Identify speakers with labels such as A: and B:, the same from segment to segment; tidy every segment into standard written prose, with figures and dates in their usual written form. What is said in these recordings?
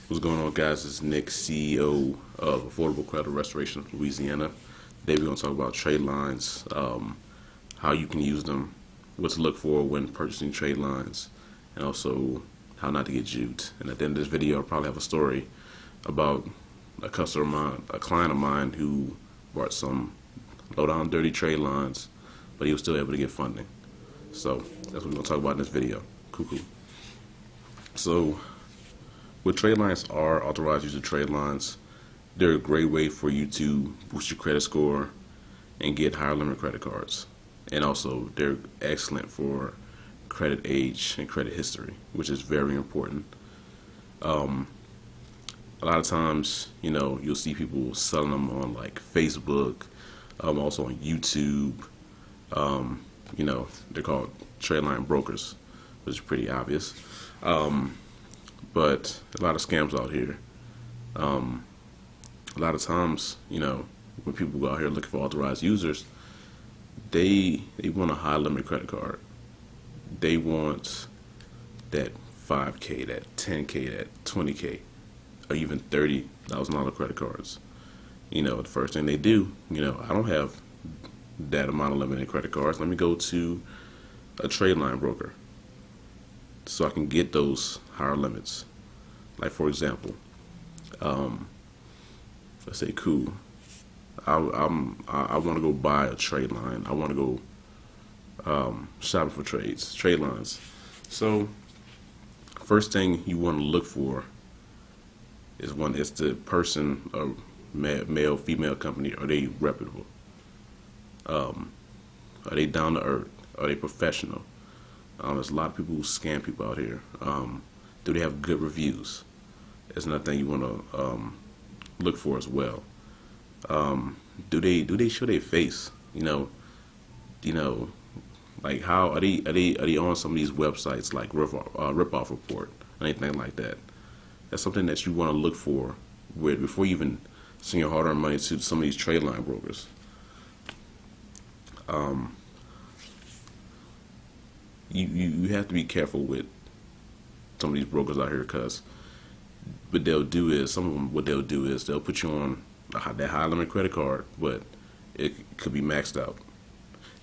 A: What's going on, guys? This is Nick, CEO of Affordable Credit Restoration of Louisiana. Today we're going to talk about trade lines, how you can use them, what to look for when purchasing trade lines, and also how not to get duped. And at the end of this video, I'll probably have a story about a customer of mine, a client of mine who bought some low-down dirty trade lines, but he was still able to get funding. So that's what we're going to talk about in this video. Cool. So what trade lines are, authorized use of trade lines, they're a great way for you to boost your credit score and get higher limit credit cards. And also, they're excellent for credit age and credit history, which is very important. A lot of times, you'll see people selling them on like Facebook, also on YouTube. They're called trade line brokers, which is pretty obvious. But a lot of scams out here. A lot of times, when people go out here looking for authorized users, they want a high limit credit card. They want that 5K, that 10K, that 20K, or even $30,000 credit cards. The first thing they do, I don't have that amount of limited credit cards. Let me go to a trade line broker so I can get those higher limits. Like, for example, let's say, cool, I want to go buy a trade line. I want to go shopping for trade lines. So first thing you want to look for is the person, a male, female company. Are they reputable? Are they down to earth? Are they professional? There's a lot of people who scam people out here. Do they have good reviews? That's another thing you want to look for as well. Do they show their face? Like, how are they on some of these websites like Rip-Off Report, anything like that? That's something that you want to look for before you even send your hard-earned money to some of these trade line brokers. You have to be careful with some of these brokers out here, because what they'll do is, they'll put you on that high limit credit card, but it could be maxed out.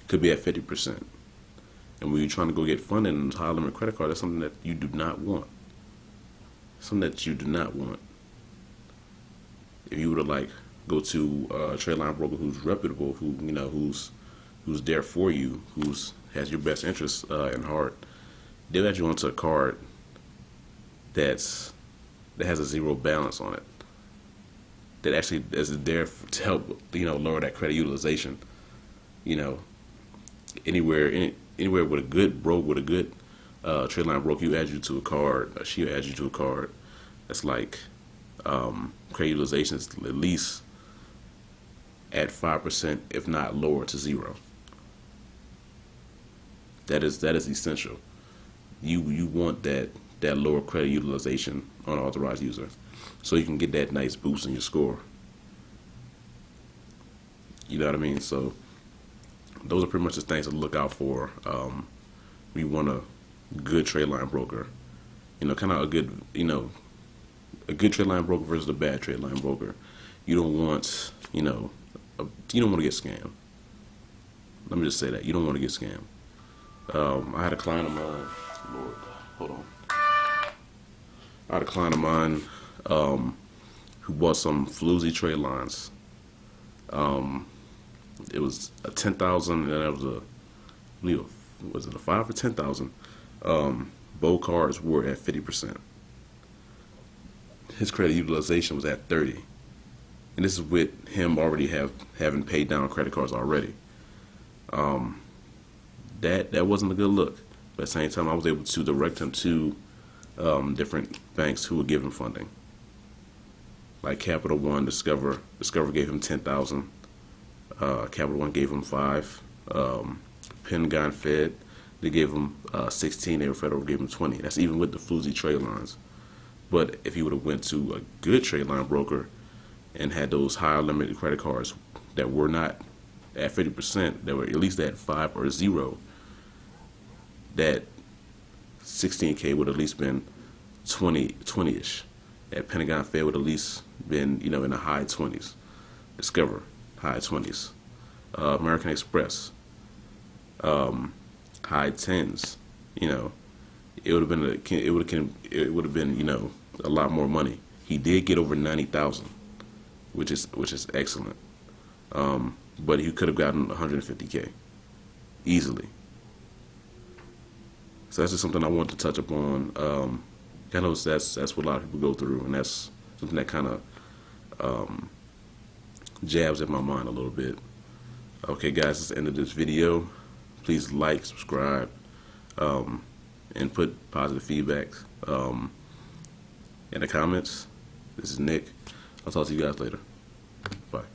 A: It could be at 50%. And when you're trying to go get funding on this high limit credit card, that's something that you do not want. If you were to go to a trade line broker who's reputable, who's there for you, has your best interests in heart, they'll add you onto a card that has a zero balance on it, that actually is there to help lower that credit utilization. Anywhere with a good trade line broker, you add you to a card, or she'll add you to a card that's like credit utilization is at least at 5%, if not lower to zero. That is essential. You want that lower credit utilization on an authorized user, so you can get that nice boost in your score. You know what I mean? So those are pretty much the things to look out for. We want a good trade line broker. Kind of a good trade line broker versus a bad trade line broker. You don't want, you don't want to get scammed. Let me just say that you don't want to get scammed. I had a client of mine. Lord, hold on. I had a client of mine who bought some floozy trade lines. It was a 10,000, and that was was it a 5 or 10,000? Both cards were at 50%. His credit utilization was at 30, and this is with him already having paid down credit cards already. That wasn't a good look. But at the same time, I was able to direct him to different banks who would give him funding, like Capital One, Discover. Discover gave him 10,000. Capital One gave him 5. Pentagon Fed, they gave him 16. They were Federal, gave him 20. That's even with the floozy trade lines. But if he would have went to a good trade line broker and had those higher limited credit cards that were not at 50%, that were at least at 5 or 0, that 16K would have at least been 20-ish. at Pentagon Fed would at least been, in the high 20s. Discover, high 20s. American Express, high 10s. It would have been a lot more money. He did get over 90,000, which is excellent. But he could have gotten 150K easily. So that's just something I want to touch upon. I know that's what a lot of people go through, and that's something that kind of jabs at my mind a little bit. Okay, guys, that's the end of this video. Please like, subscribe, and put positive feedback in the comments. This is Nick. I'll talk to you guys later. Bye.